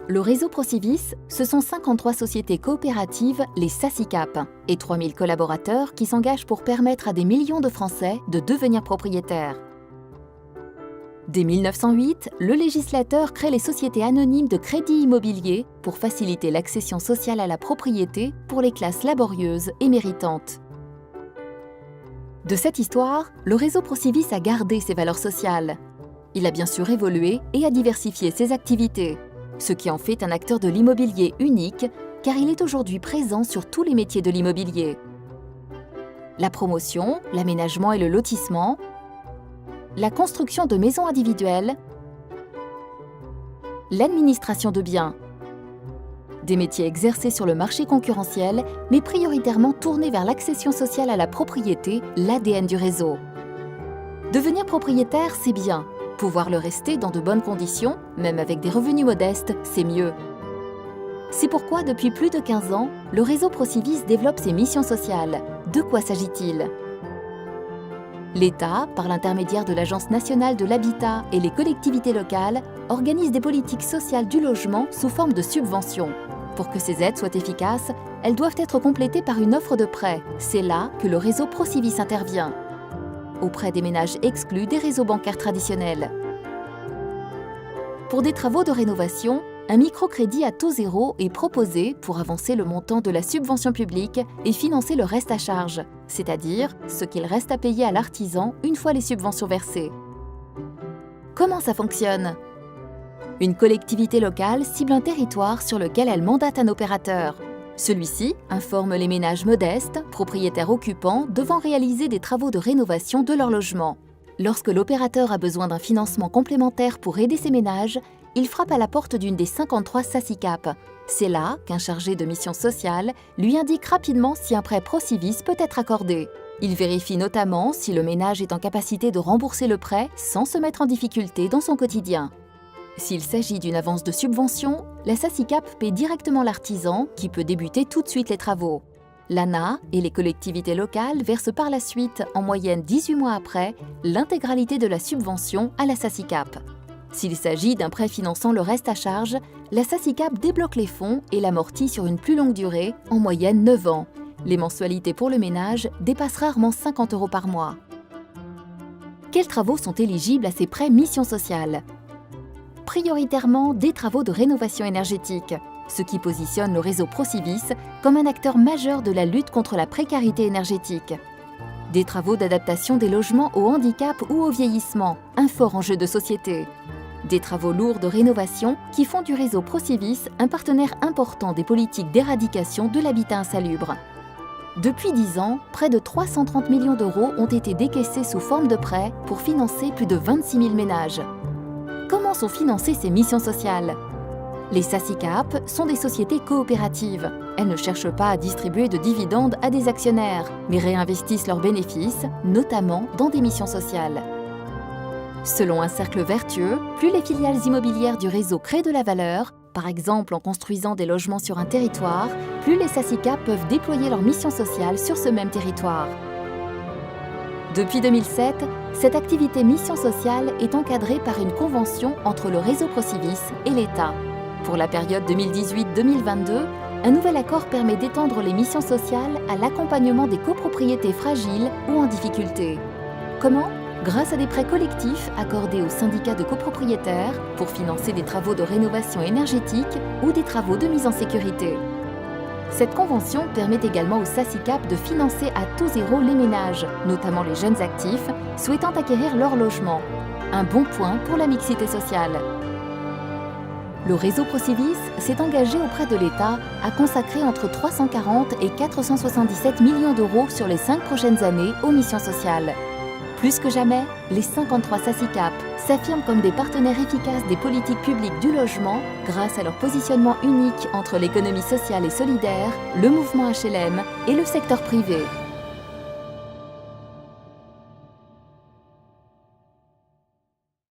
Le réseau Procivis, ce sont 53 sociétés coopératives, les SACICAP, et 3000 collaborateurs qui s'engagent pour permettre à des millions de Français de devenir propriétaires. Dès 1908, le législateur crée les sociétés anonymes de crédit immobilier pour faciliter l'accession sociale à la propriété pour les classes laborieuses et méritantes. De cette histoire, le réseau Procivis a gardé ses valeurs sociales. Il a bien sûr évolué et a diversifié ses activités, ce qui en fait un acteur de l'immobilier unique, car il est aujourd'hui présent sur tous les métiers de l'immobilier. La promotion, l'aménagement et le lotissement, la construction de maisons individuelles, l'administration de biens. Des métiers exercés sur le marché concurrentiel, mais prioritairement tournés vers l'accession sociale à la propriété, l'ADN du réseau. Devenir propriétaire, c'est bien. Pouvoir le rester dans de bonnes conditions, même avec des revenus modestes, c'est mieux. C'est pourquoi, depuis plus de 15 ans, le réseau Procivis développe ses missions sociales. De quoi s'agit-il ? L'État, par l'intermédiaire de l'Agence nationale de l'habitat et les collectivités locales, organise des politiques sociales du logement sous forme de subventions. Pour que ces aides soient efficaces, elles doivent être complétées par une offre de prêt. C'est là que le réseau Procivis intervient, auprès des ménages exclus des réseaux bancaires traditionnels. Pour des travaux de rénovation, un microcrédit à taux zéro est proposé pour avancer le montant de la subvention publique et financer le reste à charge, c'est-à-dire ce qu'il reste à payer à l'artisan une fois les subventions versées. Comment ça fonctionne ? Une collectivité locale cible un territoire sur lequel elle mandate un opérateur. Celui-ci informe les ménages modestes, propriétaires occupants, devant réaliser des travaux de rénovation de leur logement. Lorsque l'opérateur a besoin d'un financement complémentaire pour aider ces ménages, il frappe à la porte d'une des 53 SACICAP. C'est là qu'un chargé de mission sociale lui indique rapidement si un prêt Procivis peut être accordé. Il vérifie notamment si le ménage est en capacité de rembourser le prêt sans se mettre en difficulté dans son quotidien. S'il s'agit d'une avance de subvention, la SACICAP paie directement l'artisan qui peut débuter tout de suite les travaux. L'ANA et les collectivités locales versent par la suite, en moyenne 18 mois après, l'intégralité de la subvention à la SACICAP. S'il s'agit d'un prêt finançant le reste à charge, la SACICAP débloque les fonds et l'amortit sur une plus longue durée, en moyenne 9 ans. Les mensualités pour le ménage dépassent rarement 50 € par mois. Quels travaux sont éligibles à ces prêts mission sociale ? Prioritairement des travaux de rénovation énergétique, ce qui positionne le réseau Procivis comme un acteur majeur de la lutte contre la précarité énergétique. Des travaux d'adaptation des logements au handicap ou au vieillissement, un fort enjeu de société. Des travaux lourds de rénovation qui font du réseau Procivis un partenaire important des politiques d'éradication de l'habitat insalubre. Depuis 10 ans, près de 330 millions d'euros ont été décaissés sous forme de prêts pour financer plus de 26 000 ménages. Comment sont financées ces missions sociales ? Les SACICAP sont des sociétés coopératives. Elles ne cherchent pas à distribuer de dividendes à des actionnaires, mais réinvestissent leurs bénéfices, notamment dans des missions sociales. Selon un cercle vertueux, plus les filiales immobilières du réseau créent de la valeur, par exemple en construisant des logements sur un territoire, plus les SACICAP peuvent déployer leur mission sociale sur ce même territoire. Depuis 2007, cette activité mission sociale est encadrée par une convention entre le réseau Procivis et l'État. Pour la période 2018-2022, un nouvel accord permet d'étendre les missions sociales à l'accompagnement des copropriétés fragiles ou en difficulté. Comment ? Grâce à des prêts collectifs accordés aux syndicats de copropriétaires pour financer des travaux de rénovation énergétique ou des travaux de mise en sécurité. Cette convention permet également aux SACICAP de financer à taux zéro les ménages, notamment les jeunes actifs, souhaitant acquérir leur logement. Un bon point pour la mixité sociale. Le réseau Procivis s'est engagé auprès de l'État à consacrer entre 340 et 477 millions d'euros sur les 5 prochaines années aux missions sociales. Plus que jamais, les 53 SACICAP s'affirment comme des partenaires efficaces des politiques publiques du logement grâce à leur positionnement unique entre l'économie sociale et solidaire, le mouvement HLM et le secteur privé.